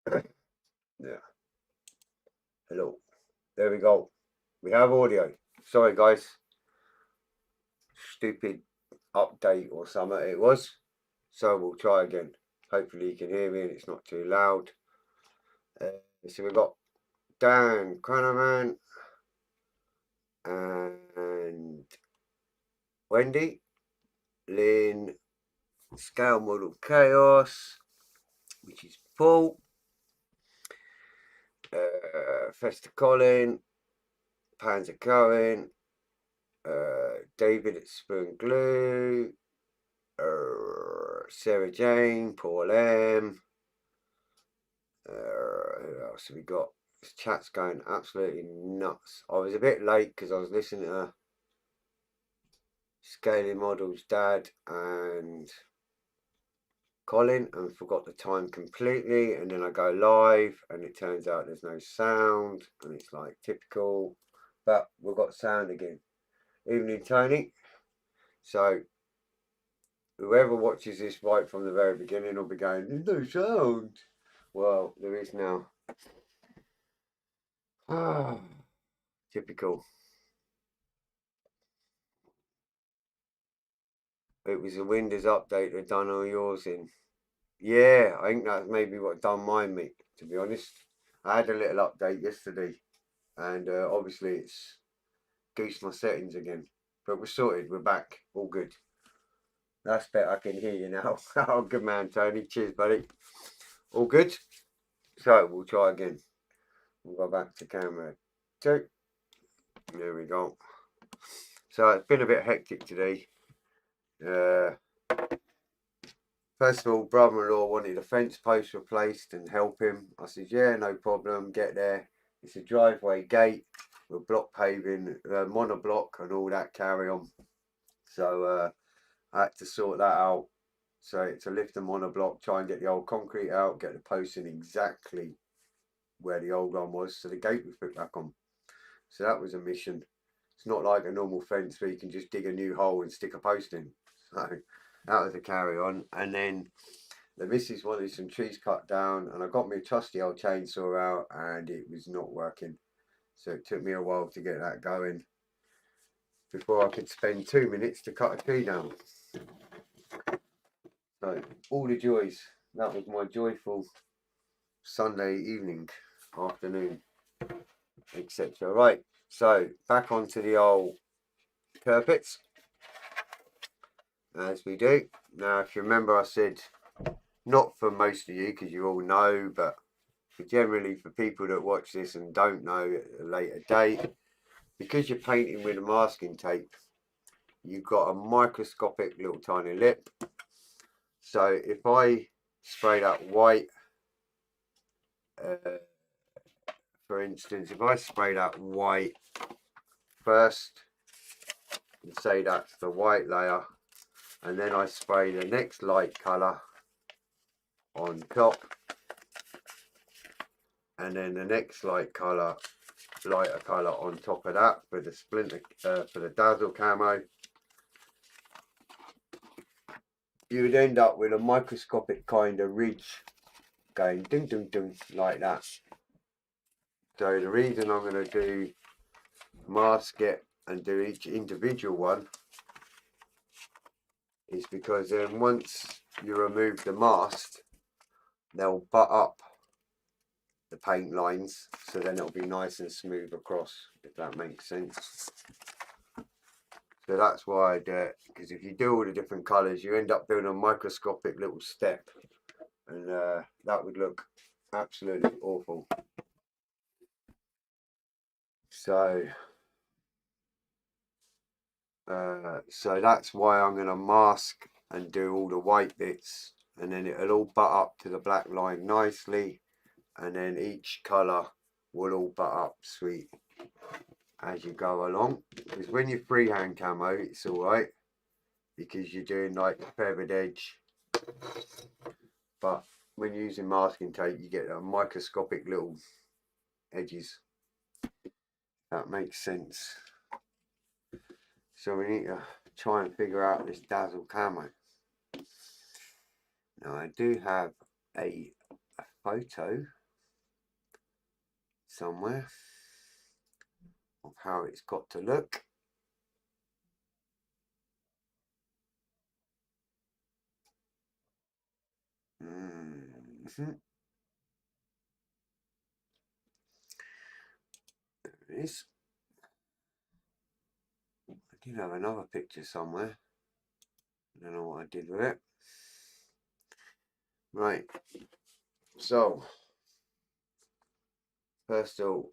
Yeah. Hello. There we go. We have audio. Sorry, guys. Stupid update or something it was. So we'll try again. Hopefully you can hear me and it's not too loud. So we've got Dan Crannerman and Wendy, Lynn, Scale Model Chaos, which is Paul, Fester Colin, Panzer Cohen, David at Spoon Glue, Sarah Jane, Paul M. Who else have we got? This chat's going absolutely nuts. I was a bit late because I was listening to Scaling Models Dad and Colin and forgot the time completely, and then I go live and it turns out there's no sound and it's like typical, but we've got sound again. Evening, Tony. So whoever watches this right from the very beginning will be going, there's no sound. Well, there is now. Ah, typical. It was a Windows update that done all yours in. Yeah, I think that's maybe what done mine, mate, to be honest. I had a little update yesterday, and obviously it's goosed my settings again. But we're sorted, we're back, all good. That's better, I can hear you now. Oh, good man, Tony. Cheers, buddy. All good? So, we'll try again. We'll go back to camera 2. There we go. So, it's been a bit hectic today. First of all, brother-in-law wanted a fence post replaced and help him. I said, yeah, no problem, get there. It's a driveway gate with block paving, monoblock and all that carry on. So I had to sort that out. So to lift the monoblock, try and get the old concrete out, get the post in exactly where the old one was, so the gate was put back on. So that was a mission. It's not like a normal fence where you can just dig a new hole and stick a post in. So that was a carry on. And then the missus wanted some trees cut down, and I got my trusty old chainsaw out, and it was not working. So it took me a while to get that going before I could spend 2 minutes to cut a tree down. So all the joys. That was my joyful Sunday evening, afternoon, etc. Right, so back onto the old Tirpitz, as we do. Now, if you remember, I said, not for most of you, because you all know, but generally for people that watch this and don't know at a later date, because you're painting with a masking tape, you've got a microscopic little tiny lip. So if I spray that white, for instance, if I spray that white first and say that's the white layer, and then I spray the next light colour on top, and then the next lighter colour on top of that for the splinter, for the dazzle camo, you would end up with a microscopic kind of ridge going ding ding ding like that. So the reason I'm going to do mask it and do each individual one is because then once you remove the mask, they'll butt up the paint lines, so then it'll be nice and smooth across, if that makes sense. So that's why I do it, because if you do all the different colours, you end up doing a microscopic little step, and that would look absolutely awful. So that's why I'm going to mask and do all the white bits, and then it'll all butt up to the black line nicely, and then each colour will all butt up sweet as you go along. Because when you freehand camo, it's alright, because you're doing like the feathered edge, but when you're using masking tape, you get a microscopic little edges. That makes sense. So we need to try and figure out this dazzle camo. Now I do have a photo somewhere of how it's got to look. There it is. I did have another picture somewhere. I don't know what I did with it. Right. So, first of all,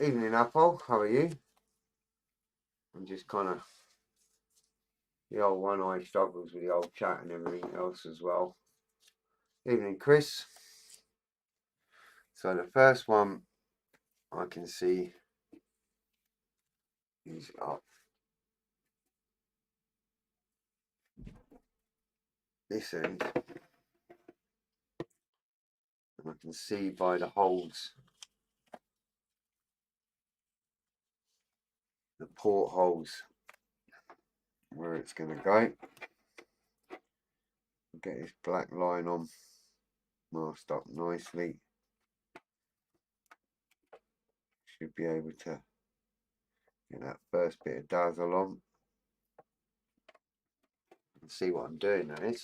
evening Apple, how are you? I'm just kind of, the old one eye struggles with the old chat and everything else as well. Evening Chris. So the first one I can see is up this end. And I can see by the holes, the portholes, where it's going to go. Get this black line on, masked up nicely. Should be able to get that first bit of dazzle on. And see what I'm doing, that is.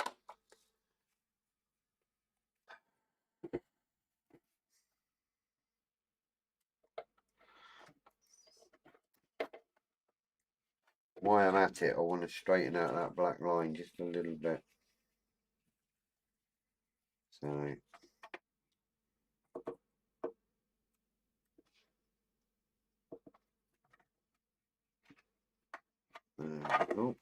While I'm at it, I want to straighten out that black line just a little bit. So oh.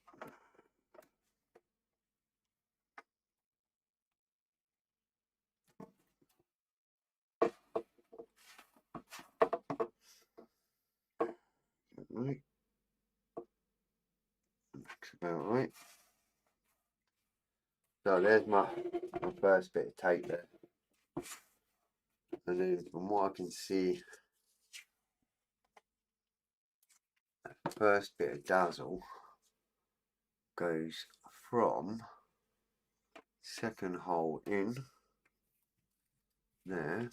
Right. Looks about right. So there's my first bit of tape there. And then from what I can see, the first bit of dazzle goes from second hole in there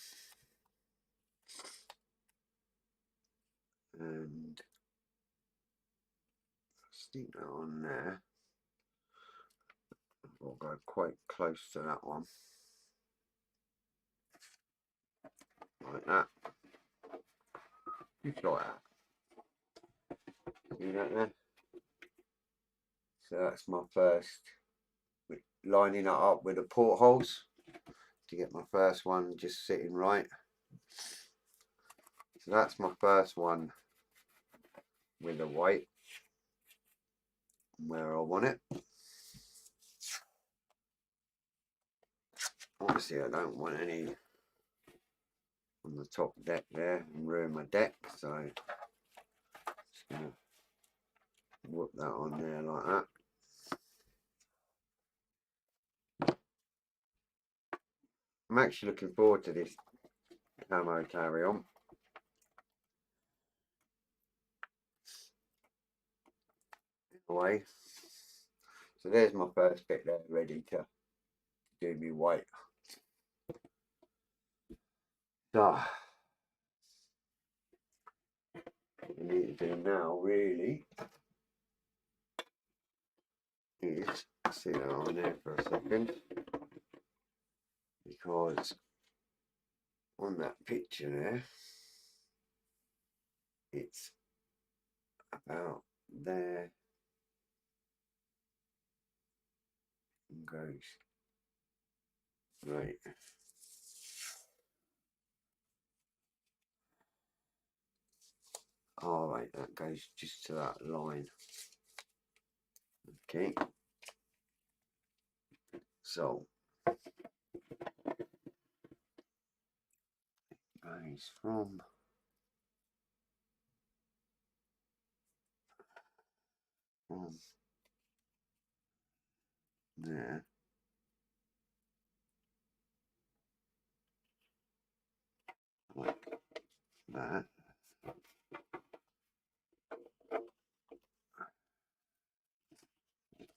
and stick that on there. I'll go quite close to that one, like that. Just like that. See that there? So that's my first, lining that up with the portholes to get my first one just sitting right. So that's my first one with the white where I want it. Obviously I don't want any on the top deck there and ruin my deck, so just gonna whoop that on there like that. I'm actually looking forward to this camo carry on. Away. So there's my first bit there ready to do me white. So what we need to do now really is sit that on there for a second, because on that picture there it's about there and goes right. All right, that goes just to that line. Okay, so goes from there like that.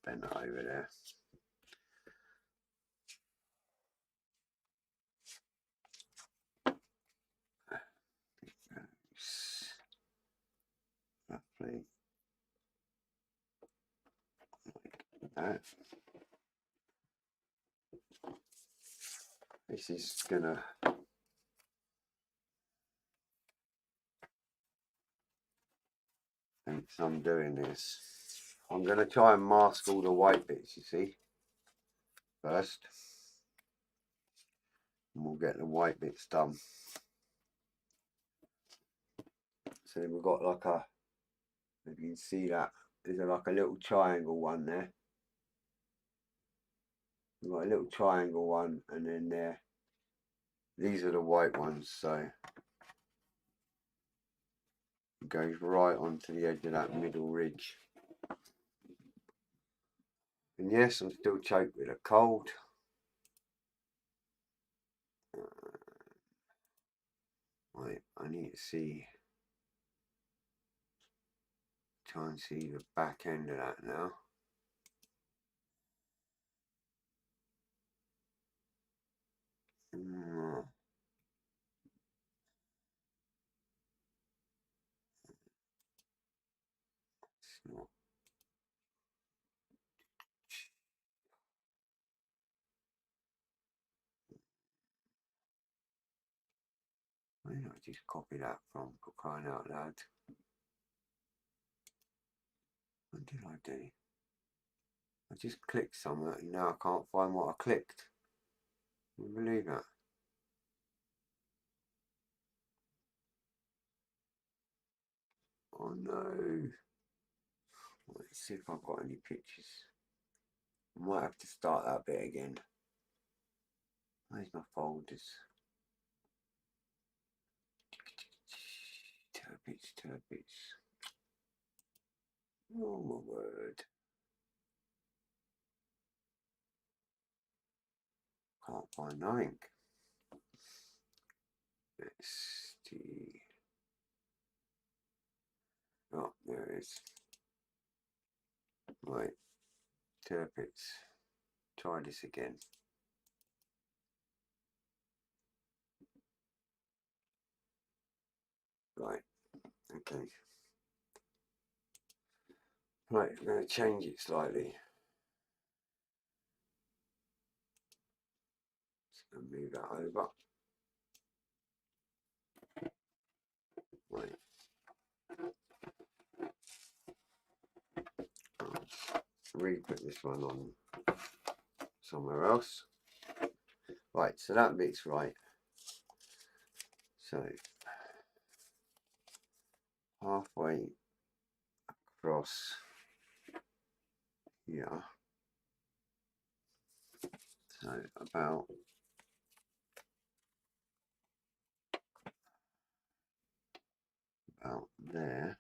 Bend that over there. roughly like that. This is gonna thinks I'm doing this. I'm gonna try and mask all the white bits, you see, first. And we'll get the white bits done. So then we've got like a, if you can see that, there's like a little triangle one there. We've got a little triangle one, and then there, these are the white ones, so it goes right onto the edge of that middle ridge. And yes, I'm still choked with a cold. Right, I need to see, try and see the back end of that now. It's not. Where did I just copy that from, for crying out loud? What did I do? I just clicked somewhere and now I can't find what I clicked. Can you believe that? Oh no. Let's see if I've got any pictures. I might have to start that bit again. Where's my folders? Tirpitz. Oh my word. Can't find nothing. Let's see. Oh, there it is. Right. Tirpitz. Try this again. Right. Okay. Right, I'm going to change it slightly. Just going to move that over. Right. Re-put this one on somewhere else. Right, so that bit's right. So halfway across here. So about there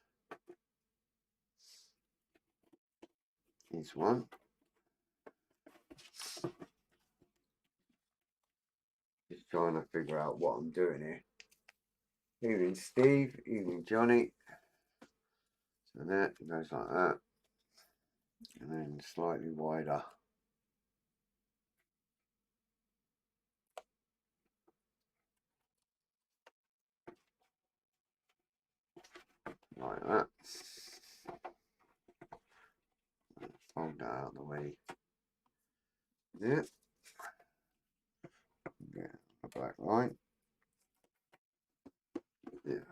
is one. Just trying to figure out what I'm doing here. Evening Steve, evening Johnny. So that goes like that. And then slightly wider. Like that. Fold that out of the way. Yeah. Get a black line. Yeah.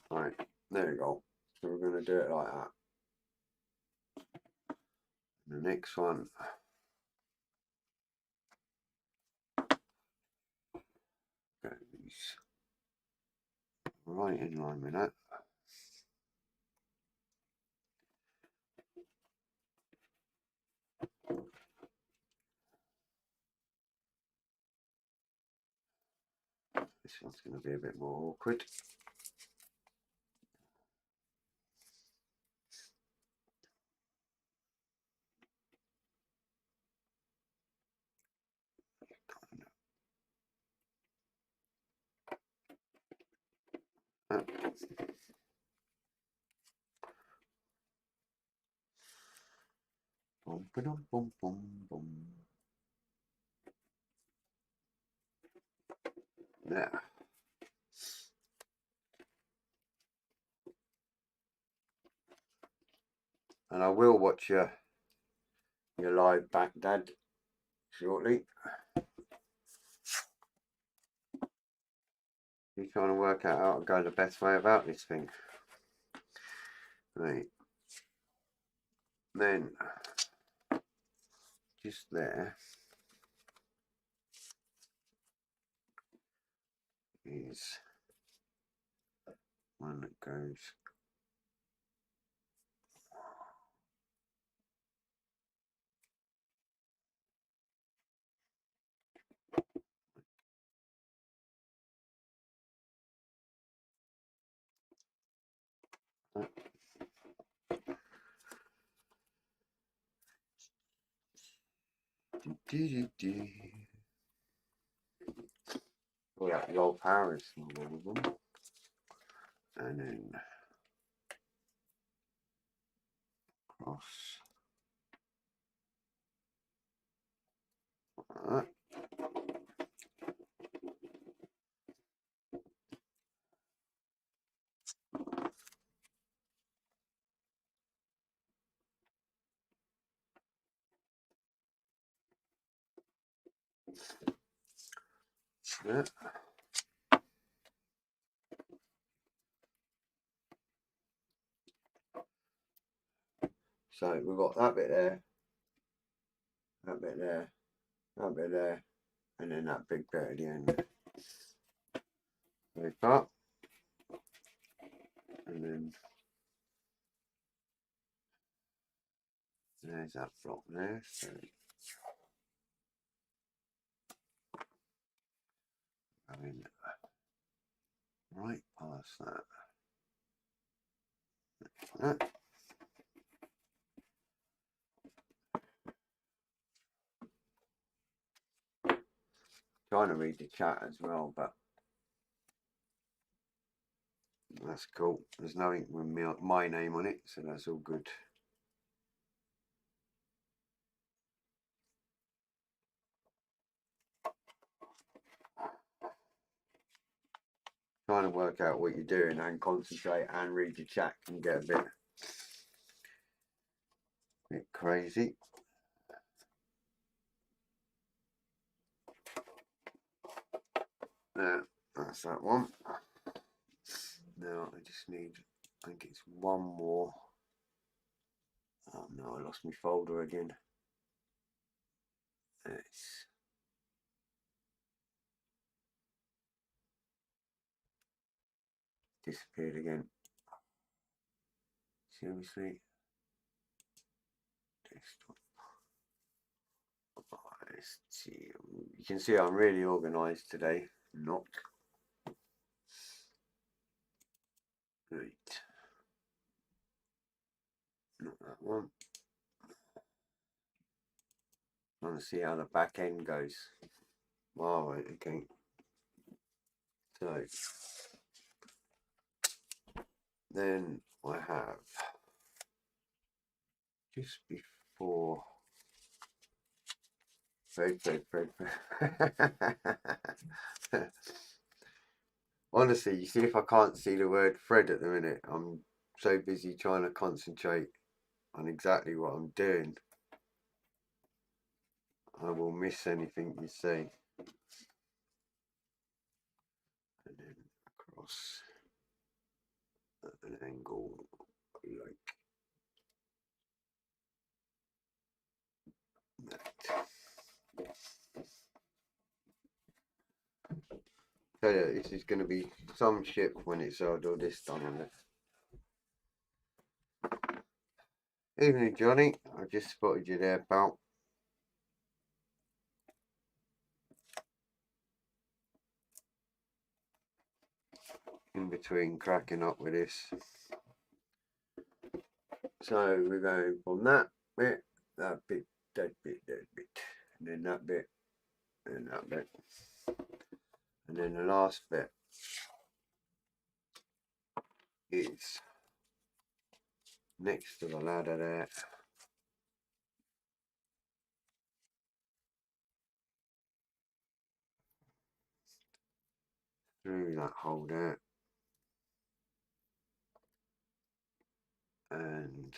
Right, there we go. So we're going to do it like that. The next one goes right in line with that. This one's going to be a bit more awkward. Boom, boom, boom, boom, boom. Yeah. And I will watch your live back, Dad, shortly. You're trying to work out how to go the best way about this thing. Right. Then, just there is one that goes pull out the old power from one of them, and then cross. Alright. Yeah. So we've got that bit there, that bit there, that bit there, and then that big bit at the end. Very up, and then there's that block there. So going right past that. That. Trying to read the chat as well, but that's cool. There's nothing with my name on it, so that's all good. Trying to work out what you're doing and concentrate and read your chat can get a bit crazy. Yeah, that's that one. Now I just need, I think it's one more. Oh no, I lost my folder again. It's disappeared again. Seriously? Desktop. Let's see. You can see I'm really organised today. Not. Right. Not that one. Trying to see how the back end goes. Wow, right, okay. So then I have just before Fred. Honestly, you see, if I can't see the word Fred at the minute, I'm so busy trying to concentrate on exactly what I'm doing, I will miss anything you say. And then across at an angle like that. So yeah, this is going to be some shit when it's all this done on it. Evening, Johnny. I just spotted you there, pal. In between cracking up with this. So we're going from that bit, that bit, that bit, that bit, and then that bit, and that bit, and then the last bit is next to the ladder there. through that hole there and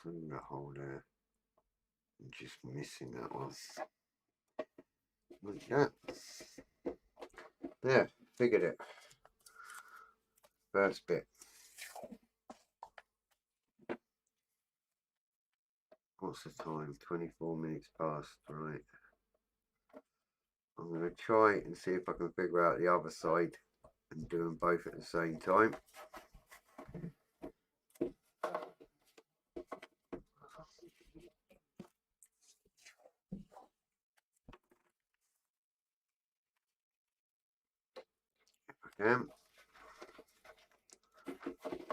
through that hole there. I'm just missing that one. Like that. Yeah, figured it. First bit. What's the time? 24 minutes past, right. I'm going to try and see if I can figure out the other side and do them both at the same time. If I can,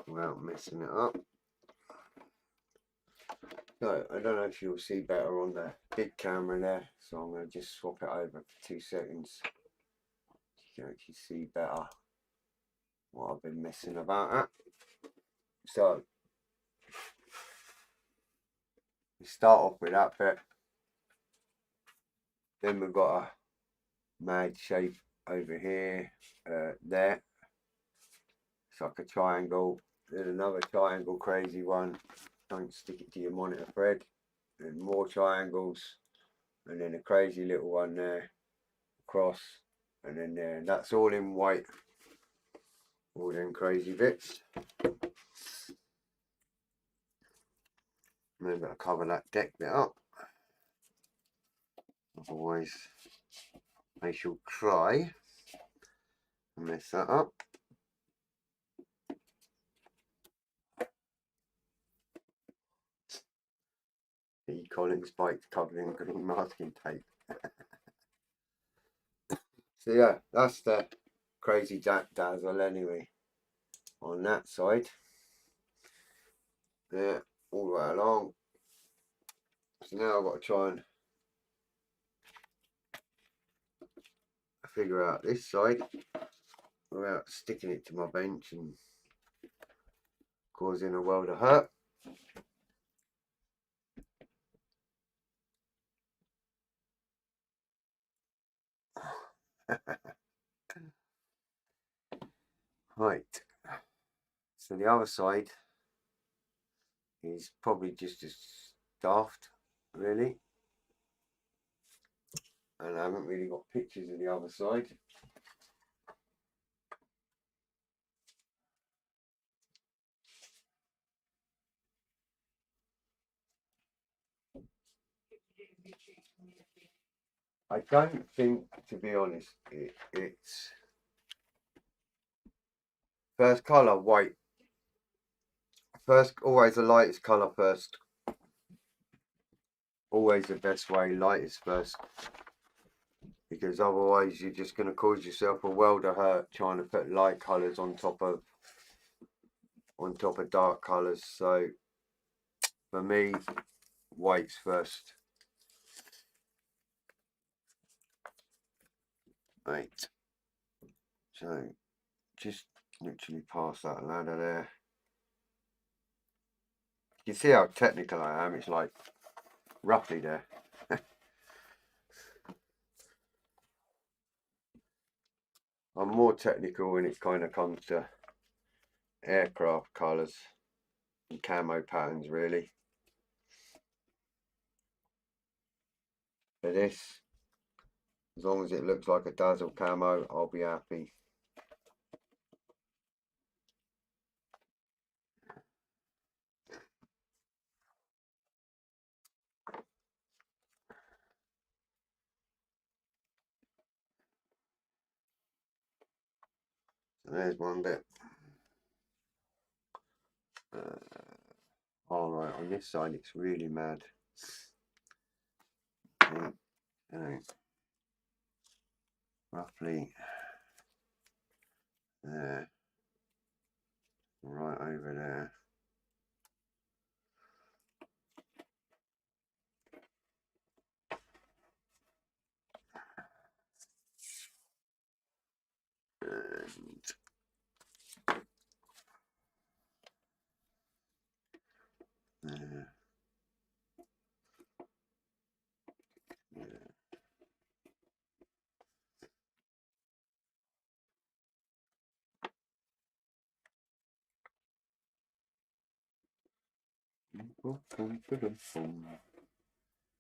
without messing it up. So, I don't know if you'll see better on the big camera there, so I'm going to just swap it over for 2 seconds. You can actually see better what I've been messing about at. So, we start off with that bit. Then we've got a mad shape over here, there. It's like a triangle. Then another triangle, crazy one. Don't stick it to your monitor thread. And more triangles. And then a crazy little one there. Across. And then there. That's all in white. All them crazy bits. Maybe I'll cover that deck bit up. Otherwise, I shall try and mess that up. The Collins bike covered in green masking tape. So yeah, that's the crazy Jack Dazzle anyway. On that side. There, all the way along. So now I've got to try and figure out this side without sticking it to my bench and causing a world of hurt. Right, so the other side is probably just as daft, really, and I haven't really got pictures of the other side. I don't think, to be honest, it's first colour white. First, always the lightest colour first. Always the best way, lightest first. Because otherwise you're just going to cause yourself a world of hurt trying to put light colours on top of dark colours. So for me, white's first. Right. So just literally past that ladder there. You see how technical I am, it's like roughly there. I'm more technical when it kind of comes to aircraft colours and camo patterns, really. For this, as long as it looks like a Dazzle camo, I'll be happy. So there's one bit. Alright, on this side it's really mad. Roughly there, right over there. And there.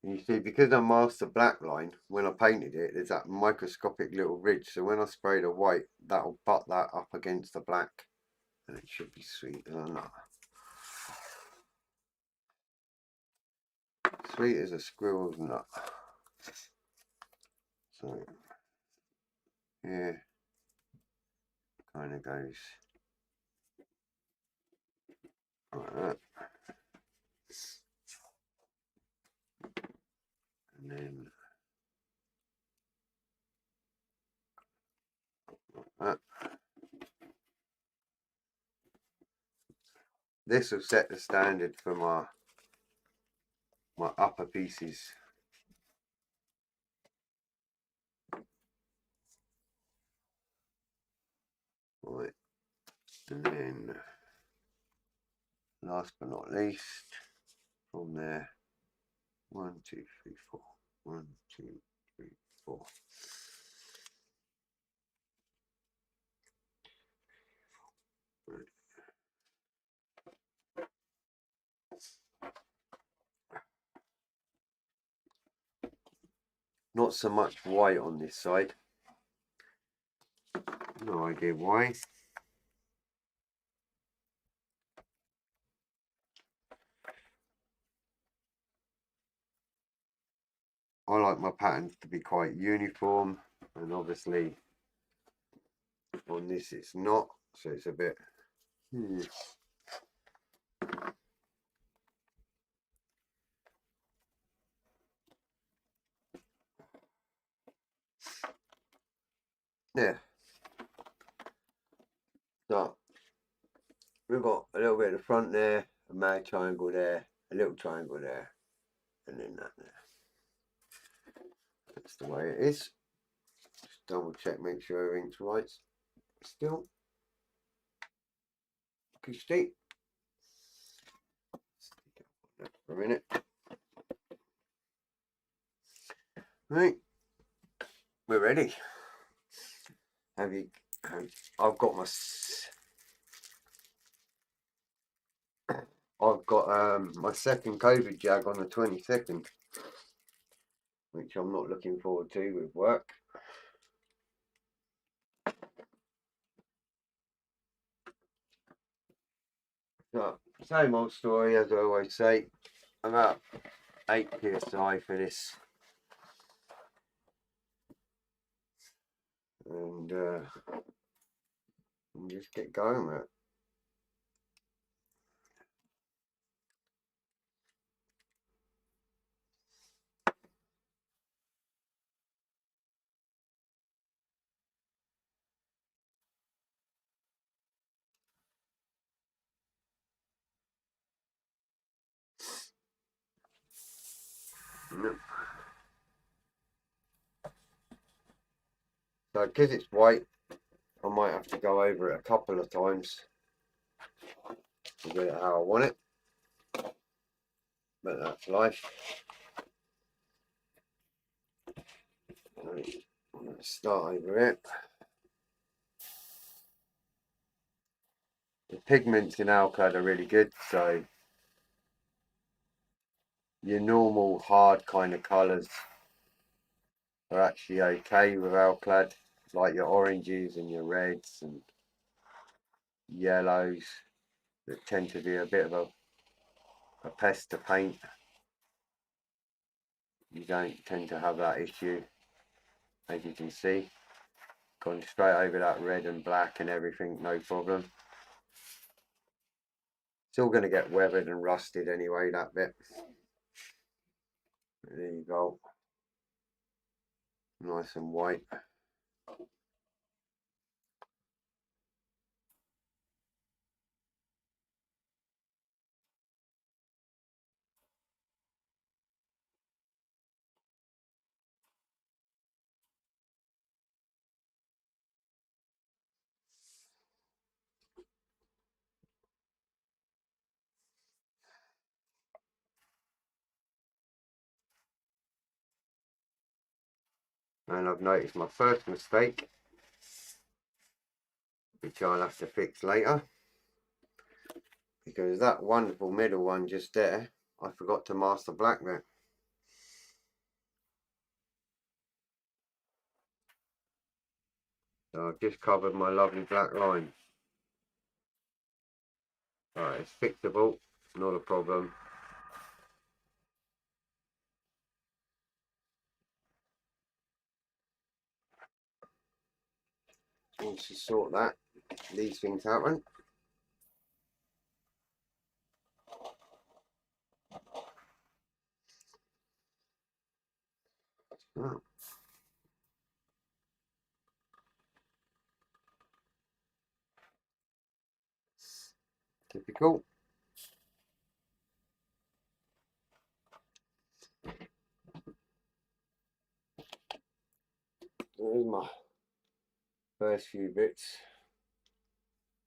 You see, because I masked the black line, when I painted it, there's that microscopic little ridge. So when I spray the white, that'll butt that up against the black. And it should be sweet. Sweet as a squirrel's nut. So, yeah, kind of goes like that. And then like that. This will set the standard for my upper pieces. Right, and then last but not least, from there, 1, 2, 3, 4. 1, 2, 3, 4. Right. Not so much white on this side. No idea why. I like my patterns to be quite uniform, and obviously on this it's not, so it's a bit yeah. So we've got a little bit at the front there, a mad triangle there, a little triangle there, and then that there. That's the way it is. Just double check, make sure everything's right still. Acoustic. For a minute. Right, we're ready. I've got my my second COVID jag on the 22nd, which I'm not looking forward to with work. So, same old story as I always say. I'm at 8 psi for this, and just get going with it. So because it's white, I might have to go over it a couple of times to get it how I want it, but that's life. Right, I'm going to start over it. The pigments in Alclad are really good, so your normal hard kind of colours are actually okay with Alclad, like your oranges and your reds and yellows that tend to be a bit of a pest to paint. You don't tend to have that issue, as you can see. Gone straight over that red and black and everything, no problem. It's all going to get weathered and rusted anyway, that bit. There you go. Nice and white. And I've noticed my first mistake, which I'll have to fix later, because that wonderful middle one just there, I forgot to master black there. So I've just covered my lovely black line. Alright, it's fixable, not a problem. Once you sort that, these things happen. Oh. Typical. There's my first few bits.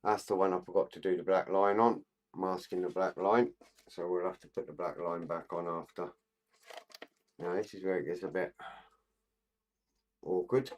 That's the one I forgot to do the black line on, masking the black line. So we'll have to put the black line back on after. Now this is where it gets a bit awkward.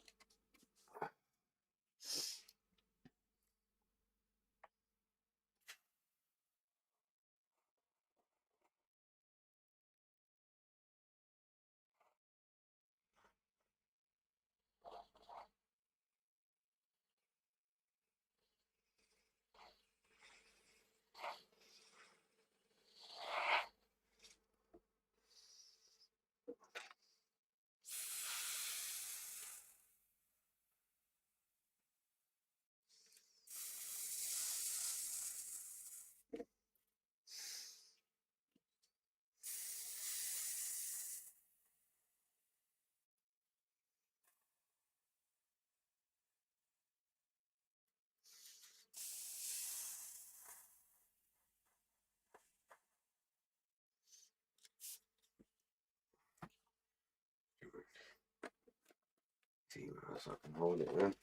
See what else I can hold it then.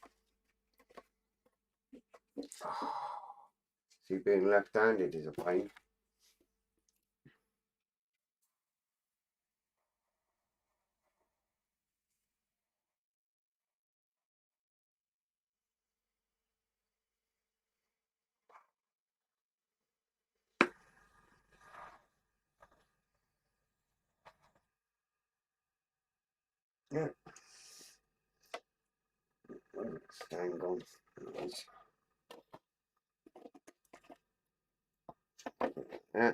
See, being left-handed is a pain. Yeah. Stand on. Yeah.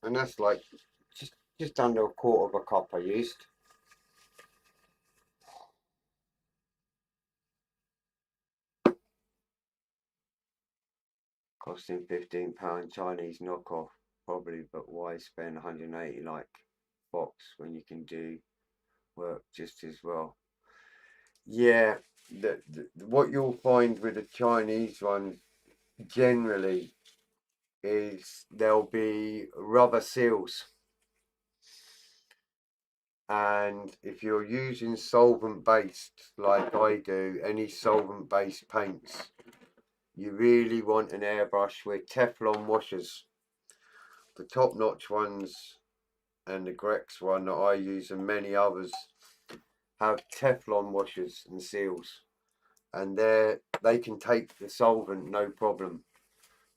And that's like just under a quarter of a cup I used. Costing £15 Chinese knockoff probably, but why spend 180 like Fox when you can do work just as well? Yeah, what you'll find with the Chinese ones generally is there'll be rubber seals, and if you're using solvent based like I do, any solvent based paints, you really want an airbrush with Teflon washers. The top notch ones and the Grex one that I use and many others have Teflon washers and seals, and they can take the solvent no problem.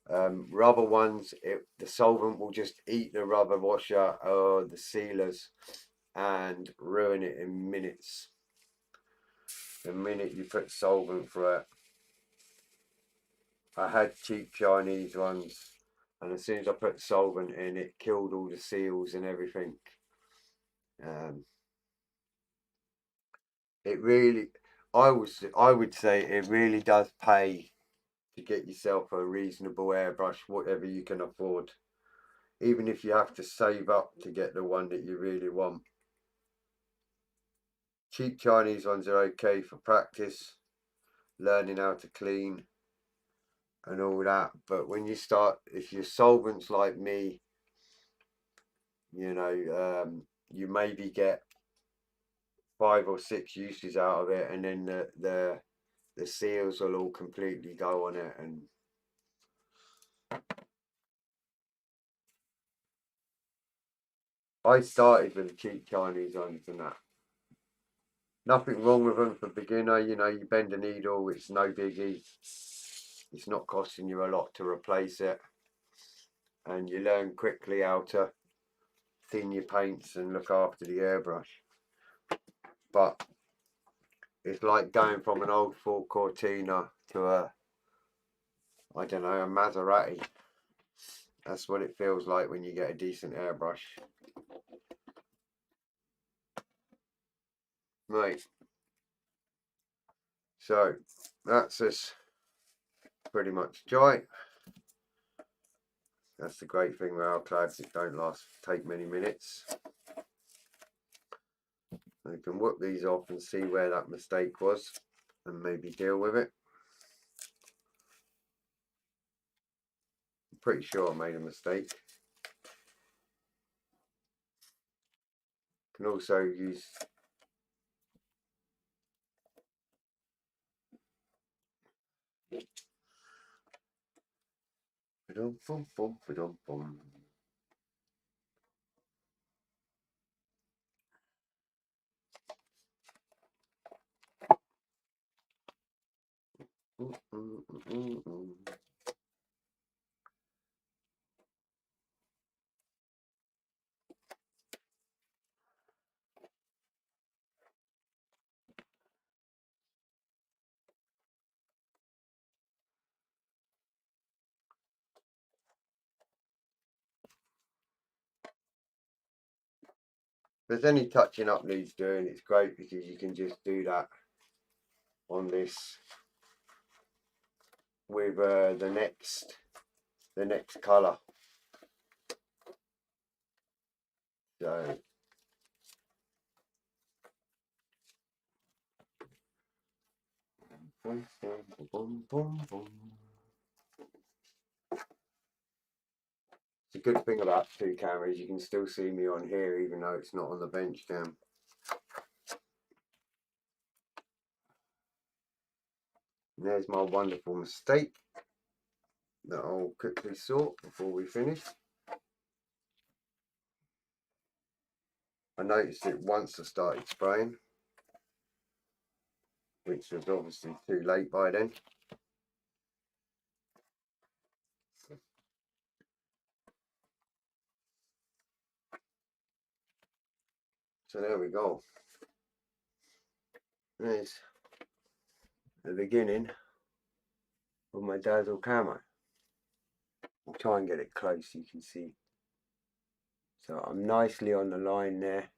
Rubber ones, the solvent will just eat the rubber washer or the sealers and ruin it in minutes. The minute you put solvent through it. I had cheap Chinese ones, and as soon as I put solvent in, it killed all the seals and everything. It really, I would say it really does pay to get yourself a reasonable airbrush, whatever you can afford, even if you have to save up to get the one that you really want. Cheap Chinese ones are okay for practice, learning how to clean and all that, but when you start, if your solvent's like me, you know, you maybe get 5 or 6 uses out of it, and then the seals will all completely go on it. And I started with the cheap Chinese ones and that. Nothing wrong with them for beginner, you know, you bend a needle, it's no biggie. It's not costing you a lot to replace it, and you learn quickly how to thin your paints and look after the airbrush. But it's like going from an old Ford Cortina to a, I don't know, a Maserati. That's what it feels like when you get a decent airbrush. Right. So that's us pretty much dry. That's the great thing with our clouds, it don't take many minutes. You can whoop these off and see where that mistake was and maybe deal with it. I'm pretty sure I made a mistake. Can also use If there's any touching up needs doing, it's great because you can just do that on this with the next colour. So it's a good thing about 2 cameras, you can still see me on here even though it's not on the bench cam. And there's my wonderful mistake that I'll quickly sort before we finish. I noticed it once I started spraying, which was obviously too late by then. So there we go. There's the beginning of my Dazzle camo. I'll try and get it close so you can see. So I'm nicely on the line there.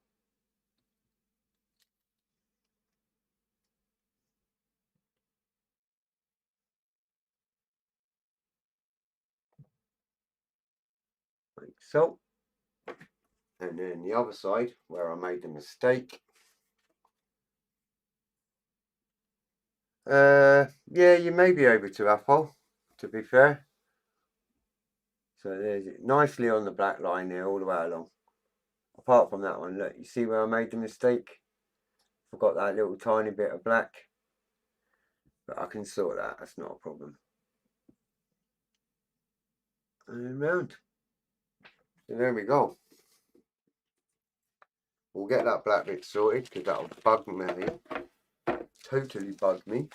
Like so. And then the other side where I made the mistake. Yeah, you may be able to apple, to be fair. So there's it nicely on the black line there all the way along. Apart from that one, look, you see where I made the mistake? Forgot that little tiny bit of black. But I can sort that, that's not a problem. And round. So there we go. We'll get that black bit sorted because that'll bug me. Totally bug me.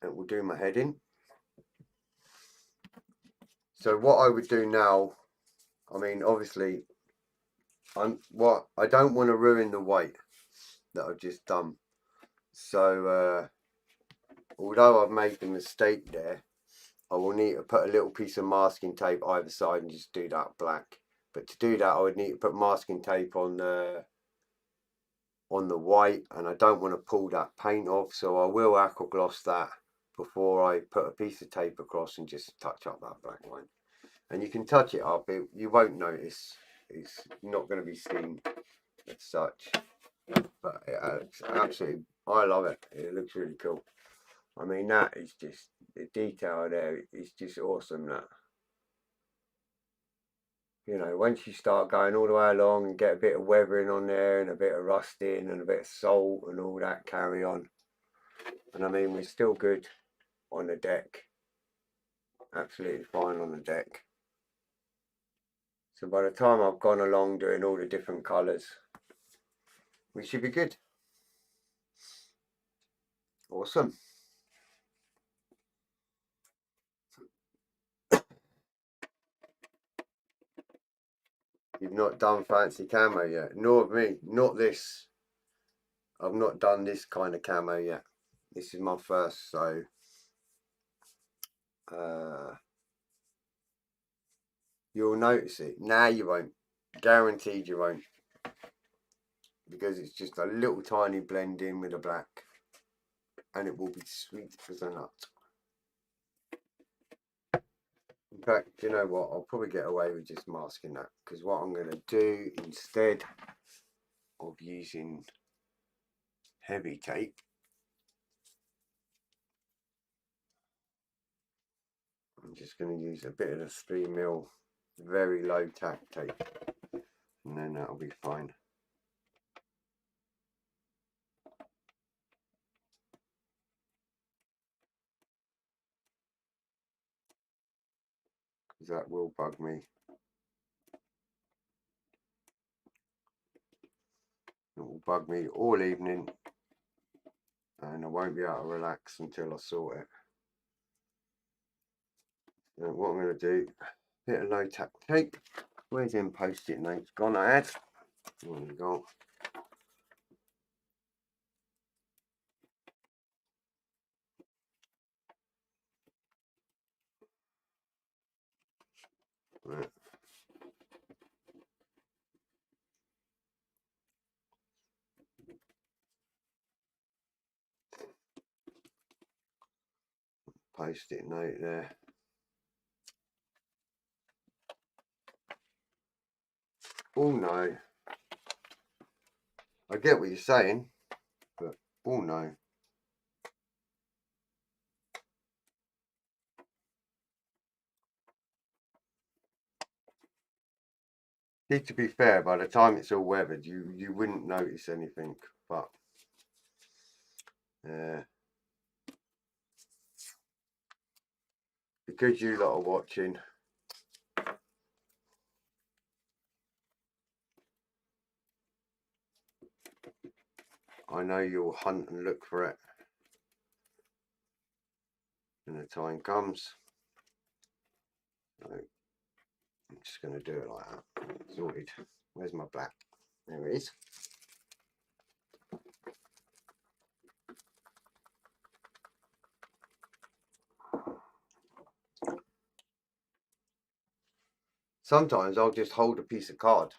And we'll do my heading. So what I would do now, I mean obviously I don't want to ruin the white that I've just done. So although I've made the mistake there, I will need to put a little piece of masking tape either side and just do that black. But to do that I would need to put masking tape on the white, and I don't want to pull that paint off, so I will aqua gloss that before I put a piece of tape across and just touch up that black line. And you can touch it up, you won't notice, it's not going to be seen as such, but it's absolutely, I love it, it looks really cool. I mean that is just, the detail there is just awesome. That, you know, once you start going all the way along and get a bit of weathering on there and a bit of rusting and a bit of salt and all that carry on, and I mean we're still good on the deck, absolutely fine on the deck. So by the time I've gone along doing all the different colours, we should be good. Awesome. You've not done fancy camo yet, nor me, not this. I've not done this kind of camo yet. This is my first, so you'll notice it. Now you won't. Guaranteed you won't. Because it's just a little tiny blend in with the black. And it will be sweet as a nut. In fact, you know what? I'll probably get away with just masking that. Because what I'm going to do instead of using heavy tape, I'm just going to use a bit of the 3mm very low tack tape. And then that'll be fine. Because that will bug me. It will bug me all evening. And I won't be able to relax until I sort it. And what I'm going to do, bit of low tack tape. Where's them post-it notes gone? I had. There we go. Right. Post-it note there. Oh no. I get what you're saying, but oh no. See, to be fair, by the time it's all weathered, you wouldn't notice anything, but because you lot are watching, I know you'll hunt and look for it when the time comes. So I'm just going to do it like that. Sorted. Where's my black? There it is. Sometimes I'll just hold a piece of card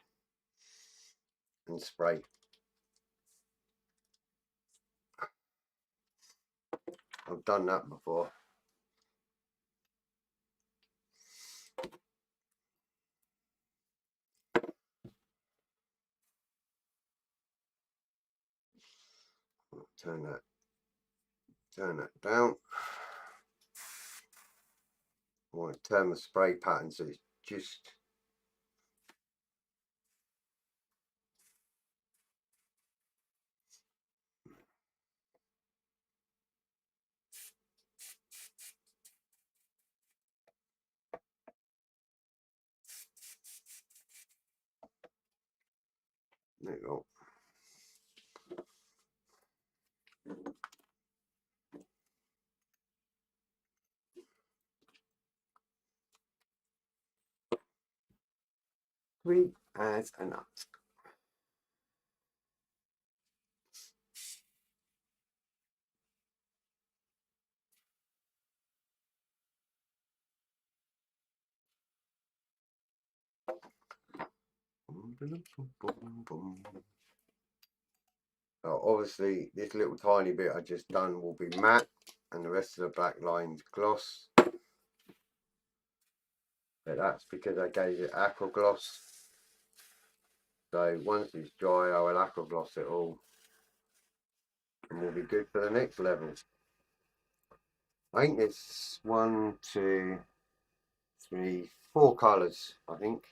and spray. I've done that before. Turn that down. I want to turn the spray pattern so it's just there you go. Sweet as a nut. Obviously, this little tiny bit I just done will be matte, and the rest of the black line's gloss. But that's because I gave it aqua gloss. So once it's dry, I will aqua gloss it all, and we'll be good for the next level. I think it's 1, 2, 3, 4 colours. I think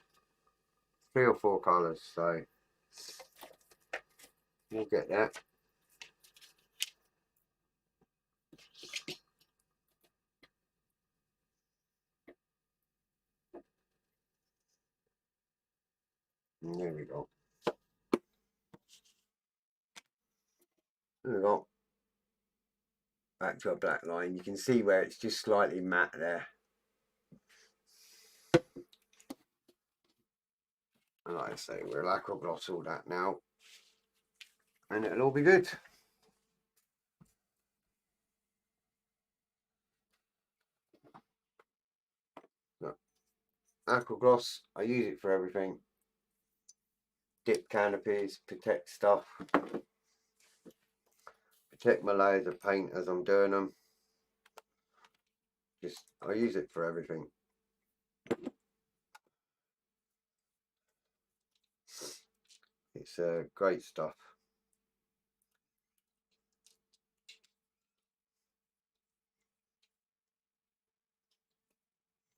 3 or 4 colours. So we'll get that. And there we go. There we go. Back to a black line. You can see where it's just slightly matte there. And like I say, we'll aqua gloss all that now, and it'll all be good. Look, aqua gloss, I use it for everything. Dip canopies, protect stuff, protect my layers of paint as I'm doing them. Just, I use it for everything. It's great stuff.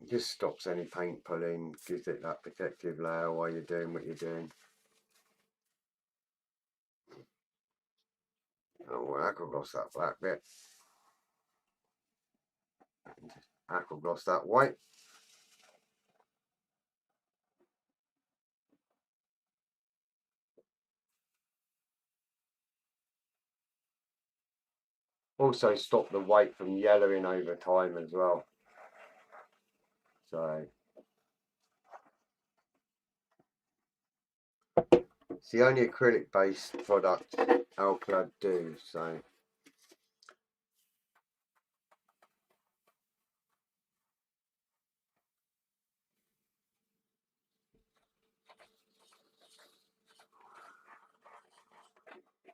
It just stops any paint pulling, gives it that protective layer while you're doing what you're doing. Oh, well, aqua gloss that black bit. Aqua gloss that white. Also stop the white from yellowing over time as well. So it's the only acrylic based product Alclad do, so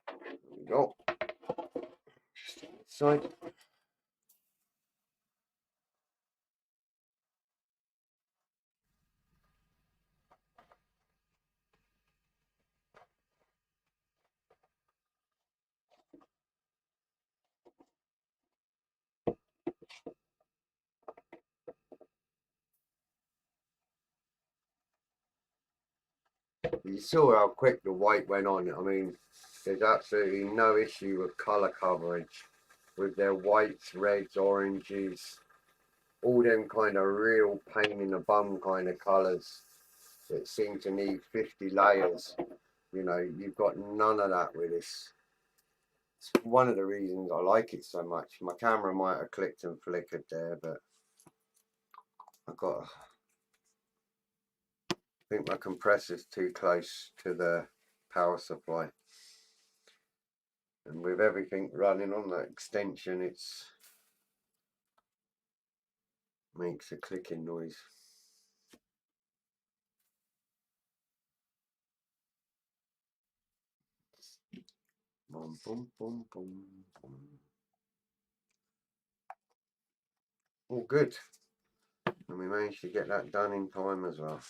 there we go. Just on this side. You saw how quick the white went on. I mean, there's absolutely no issue with colour coverage with their whites, reds, oranges, all them kind of real pain in the bum kind of colours that seem to need 50 layers. You know, you've got none of that with this. It's one of the reasons I like it so much. My camera might have clicked and flickered there, but I think my compressor's too close to the power supply. And with everything running on that extension, it's makes a clicking noise. Boom, boom, boom, boom, boom. All good. And we managed to get that done in time as well.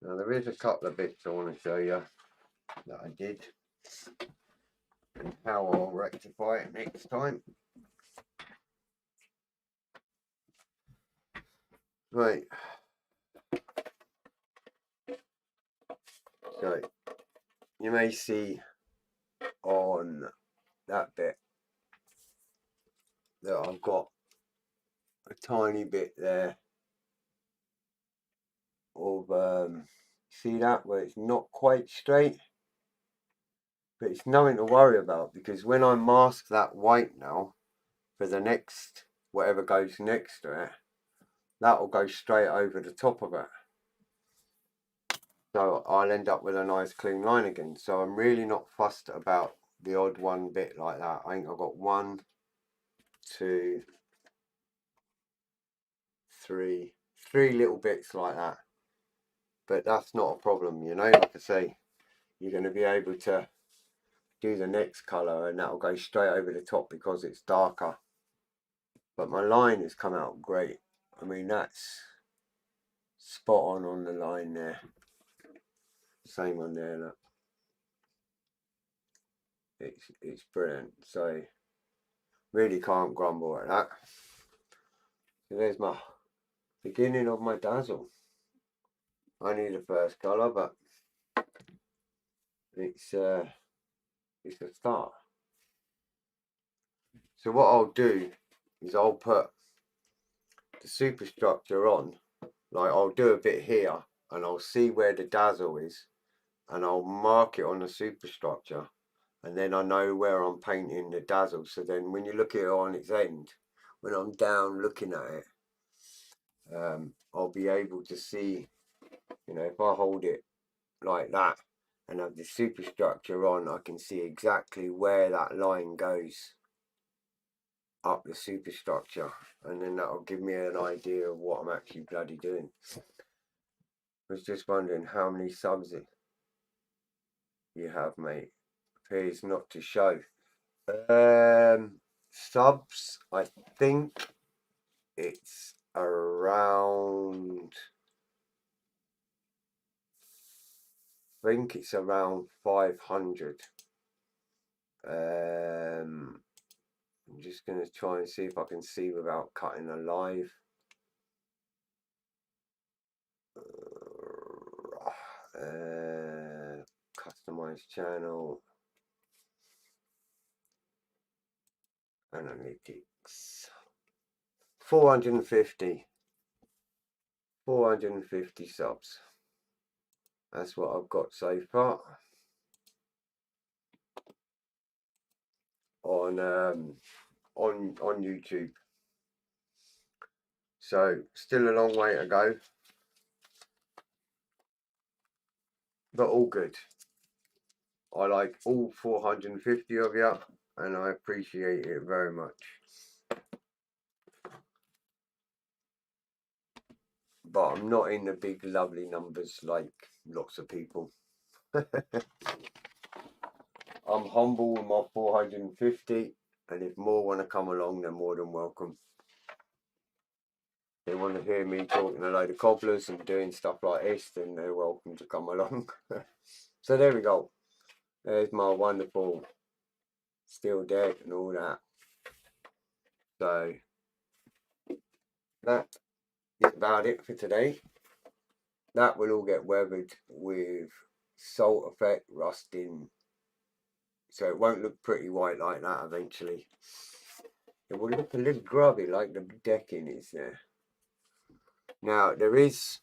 Now there is a couple of bits I want to show you that I did and how I'll rectify it next time. Right. So you may see on that bit that I've got a tiny bit there of see that where it's not quite straight, but it's nothing to worry about because when I mask that white now for the next whatever goes next to it, that will go straight over the top of it, so I'll end up with a nice clean line again. So I'm really not fussed about the odd one bit like that. I think I've got 1, 2, 3 little bits like that, but that's not a problem, you know. Like I say, you're going to be able to do the next colour and that'll go straight over the top because it's darker. But my line has come out great. I mean, that's spot on the line there. Same on there, look. It's brilliant. So really can't grumble at that. So there's my beginning of my dazzle. Only the first colour, but it's a start. So what I'll do is I'll put the superstructure on, like I'll do a bit here and I'll see where the dazzle is and I'll mark it on the superstructure and then I know where I'm painting the dazzle. So then when you look at it on its end, when I'm down looking at it, I'll be able to see, you know, if I hold it like that and have the superstructure on, I can see exactly where that line goes up the superstructure, and then that'll give me an idea of what I'm actually bloody doing. I was just wondering how many subs you have, mate. Appears not to show. Subs, I think it's around, I think it's around 500. I'm just going to try and see if I can see without cutting a live. Customized channel. Analytics. 450. 450 subs. That's what I've got so far. On YouTube. So still a long way to go, but all good. I like all 450 of you, and I appreciate it very much. But I'm not in the big lovely numbers like lots of people. I'm humble with my 450, and if more want to come along, they're more than welcome. They want to hear me talking a load of cobblers and doing stuff like this, then they're welcome to come along. So there we go. There's my wonderful steel deck and all that. So that is about it for today. That will all get weathered with salt effect rusting, so it won't look pretty white like that eventually. It will look a little grubby like the decking is there. Now there is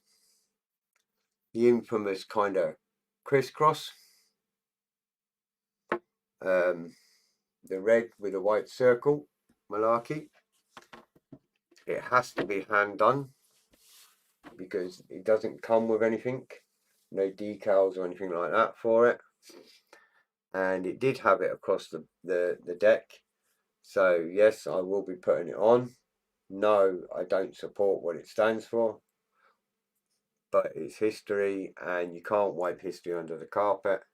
the infamous kind of crisscross, the red with a white circle malarkey. It has to be hand done because it doesn't come with anything, no decals or anything like that for it. And it did have it across the deck. So yes, I will be putting it on. No, I don't support what it stands for, but it's history, and you can't wipe history under the carpet,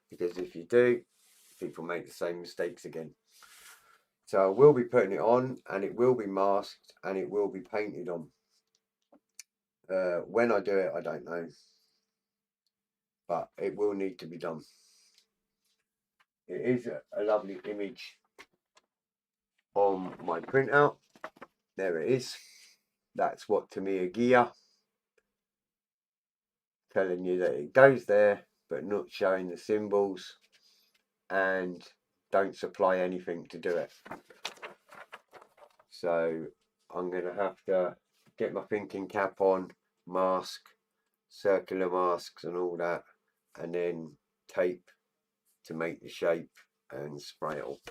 because if you do, people make the same mistakes again. So I will be putting it on, and it will be masked, and it will be painted on. When I do it, I don't know, but it will need to be done. It is a lovely image on my printout. There it is. That's what Tamiya gear, telling you that it goes there but not showing the symbols, and don't supply anything to do it. So I'm going to have to get my thinking cap on, mask, circular masks and all that, and then tape to make the shape and spray it all.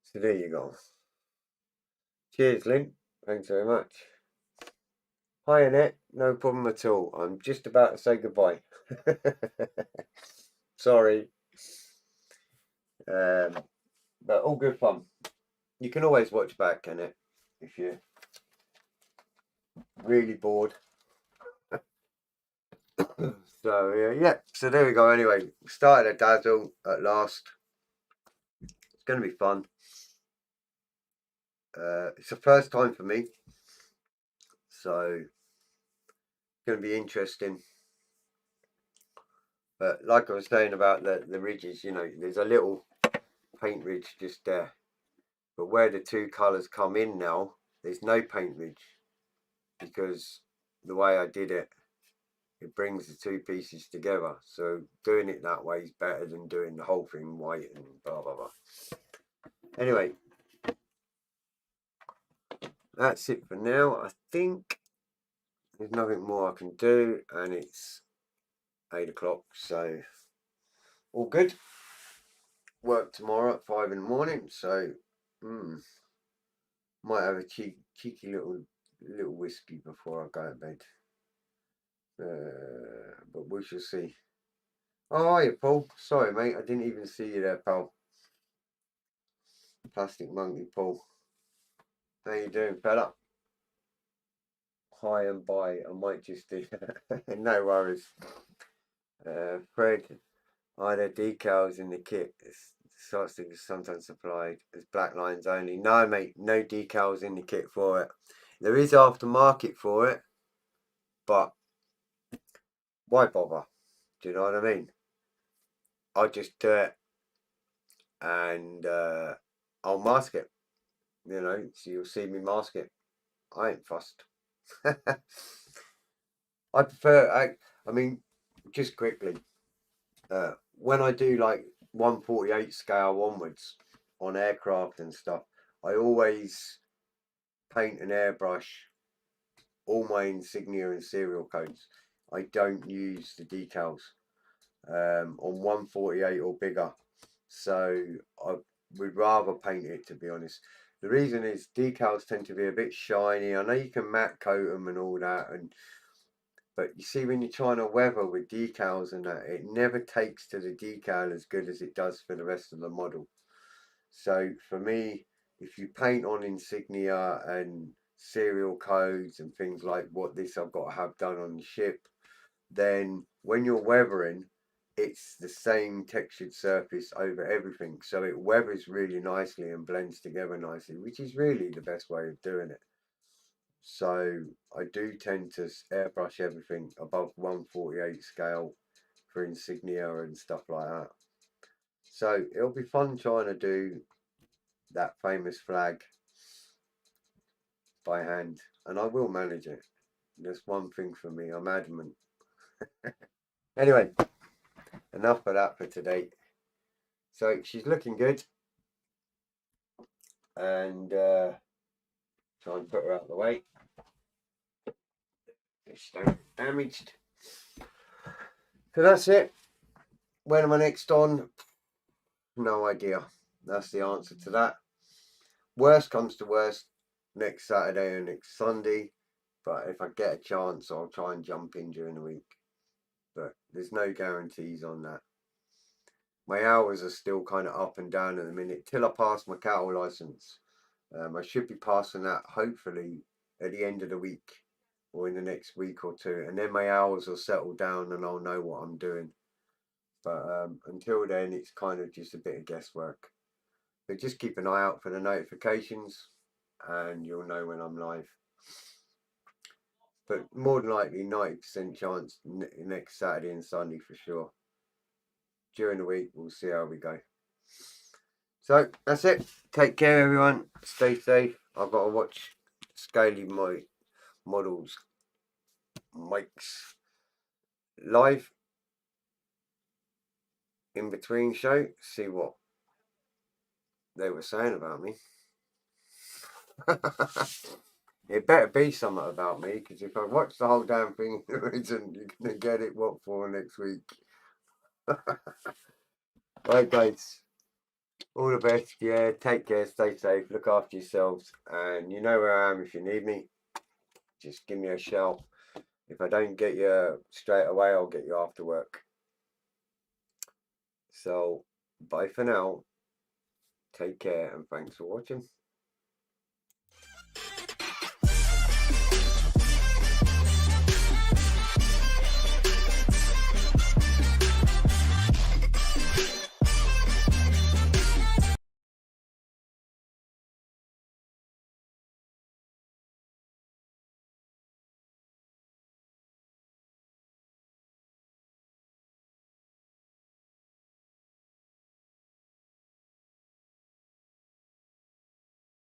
So there you go. Cheers, Lynn. Thanks very much. Hi, Annette. No problem at all. I'm just about to say goodbye. Sorry. But all good fun. You can always watch back, Annette, if you're really bored. So yeah, so there we go. Anyway, started a dazzle at last. It's going to be fun. It's the first time for me, so it's going to be interesting. But like I was saying about the ridges, you know, there's a little paint ridge just there, but where the two colours come in now, there's no paint ridge, because the way I did it, it brings the two pieces together. So doing it that way is better than doing the whole thing white and blah blah blah. Anyway, that's it for now. I think there's nothing more I can do, and it's 8 o'clock, so all good. Work tomorrow at 5 in the morning, so might have a cheeky little whiskey before I go to bed. But we shall see. Oh, hiya, Paul. Sorry, mate. I didn't even see you there, pal. Plastic Monkey Paul. How you doing, fella? Hi and bye. I might just do no worries. Fred, either decals in the kit. Such things are sometimes supplied as black lines only. No, mate, no decals in the kit for it. There is aftermarket for it, but why bother? Do you know what I mean? I'll just do it and I'll mask it. You know, so you'll see me mask it. I ain't fussed. I prefer. I mean, just quickly. When I do like 1/48 scale onwards on aircraft and stuff, I always paint and airbrush all my insignia and serial codes. I don't use the decals on 1/48 or bigger, so I would rather paint it, to be honest. The reason is decals tend to be a bit shiny. I know you can matte coat them and all that, but you see when you're trying to weather with decals and that, it never takes to the decal as good as it does for the rest of the model. So for me, if you paint on insignia and serial codes and things like what this I've got to have done on the ship, then when you're weathering, it's the same textured surface over everything. So it weathers really nicely and blends together nicely, which is really the best way of doing it. So I do tend to airbrush everything above 1/48 scale for insignia and stuff like that. So it'll be fun trying to do that famous flag by hand, and I will manage it. There's one thing for me, I'm adamant. Anyway, enough of that for today. So she's looking good, and try and put her out of the way. It's damaged. So that's it. When am I next on? No idea. That's the answer to that. Worst comes to worst, next Saturday and next Sunday. But if I get a chance, I'll try and jump in during the week. But there's no guarantees on that. My hours are still kind of up and down at the minute till I pass my cattle license. I should be passing that hopefully at the end of the week or in the next week or two, and then my hours will settle down and I'll know what I'm doing. But until then, it's kind of just a bit of guesswork. But just keep an eye out for the notifications, and you'll know when I'm live. But more than likely, 90% chance next Saturday and Sunday for sure. During the week, we'll see how we go. So that's it. Take care, everyone. Stay safe. I've got to watch Scaly Models Mike's live in between show. See what they were saying about me. It better be something about me, because if I watch the whole damn thing, there isn't, you're going to get it what for next week. Right, guys. All the best. Yeah, take care. Stay safe. Look after yourselves. And you know where I am if you need me. Just give me a shout. If I don't get you straight away, I'll get you after work. So, bye for now. Take care and thanks for watching.